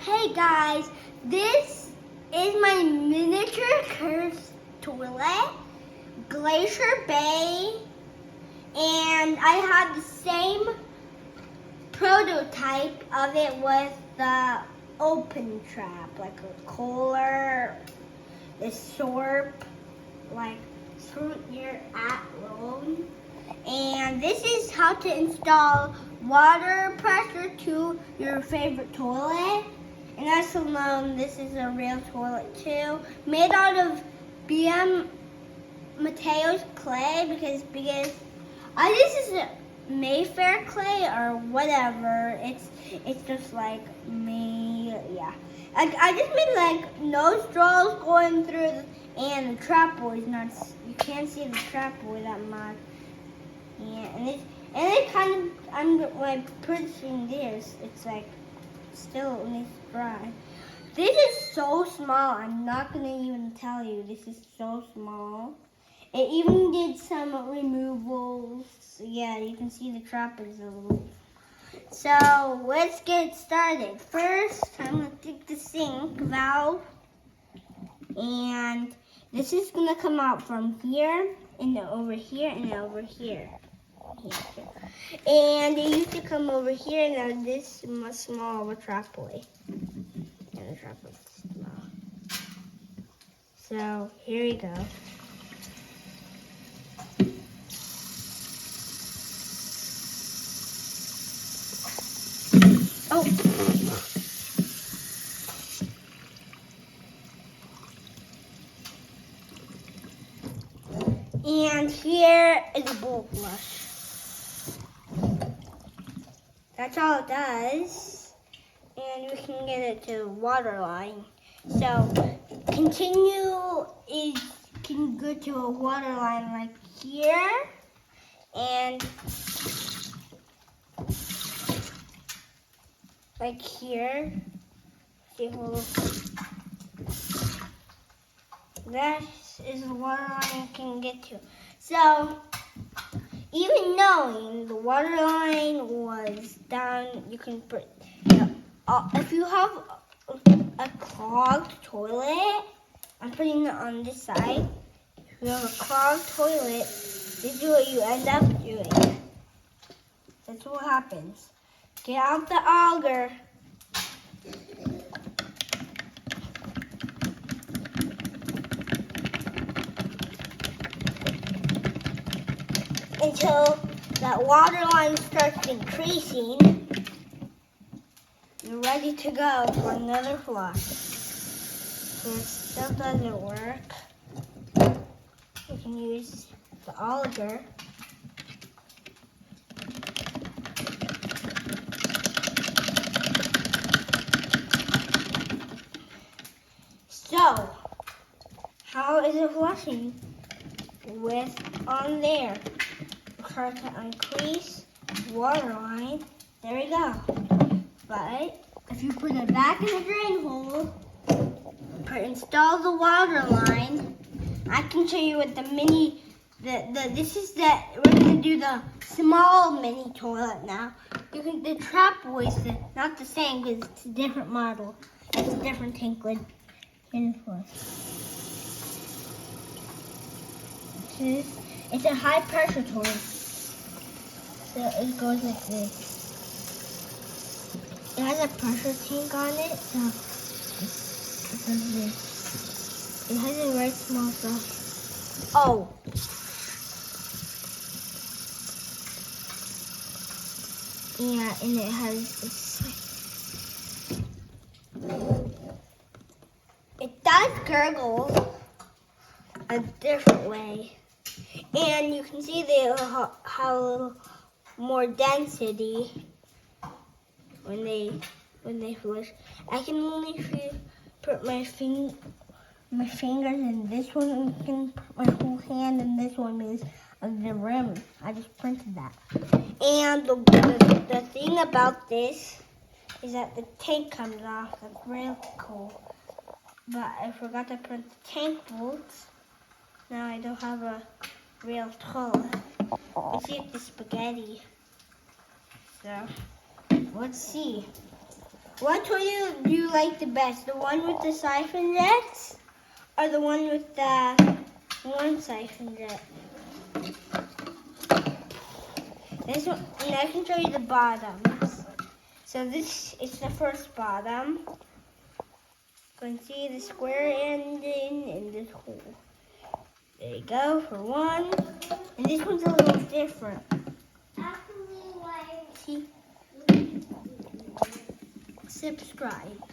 Hey guys, this is my miniature curved toilet, Glacier Bay, and I have the same prototype of it with the open trap, like a Kohler, the Sorp, like suit your at loan. And this is how to install water pressure to your favorite toilet. And also this is a real toilet too, made out of Mateo's clay because this is a Mayfair clay or whatever. It's just like me, yeah. I just made like no straws going through, and the trap boy is not. You can't see the trap boy that much. Yeah, and it kind of when I put it in this, it's like still needs to dry. This is so small. I'm not gonna even tell you. This is so small. It even did some removals. Yeah, you can see the trap is a little. So let's get started. First, I'm gonna take the sink valve, and this is gonna come out from here and over here and over here. And it used to come over here. Now this is much smaller of a trap boy. And the trap boy is small. So here we go. Oh. And here is a bowl flush. That's all it does. And we can get it to the water line. So continue can go to a water line like here. And like here. See, that is the water line you can get to. So even knowing the water line was down, you can put, if you have a clogged toilet, I'm putting it on this side. If you have a clogged toilet, this is what you end up doing. That's what happens. Get out the auger. Until that water line starts increasing, you're ready to go for another flush. So if it still doesn't work, you can use the auger. So, how is it flushing? With on there. Try to increase water line. There we go. But if you put it back in the drain hole, install the water line. I can show you with the mini. We're gonna do the small mini toilet now. The trap boy is not the same because it's a different model. It's a different tank lid. It's a high pressure toilet. So it goes like this. It has a pressure tank on it, so it does this. It has a very small flush. Oh. Yeah, and it has this. It does gurgle a different way. And you can see how little more density when they flush. I can only put my fingers in this one, and I can put my whole hand in this one is the rim. I just printed that. And the thing about this is that the tank comes off. That's really cool. But I forgot to print the tank bolts. Now I don't have a real toilet. Let's eat the spaghetti. So, let's see. What toy do you like the best? The one with the siphon jets, or the one with the one siphon jet? This one, and I can show you the bottoms. So this is the first bottom. You can see the square ending in this hole. There you go for one. And this one's a little different. See? Subscribe.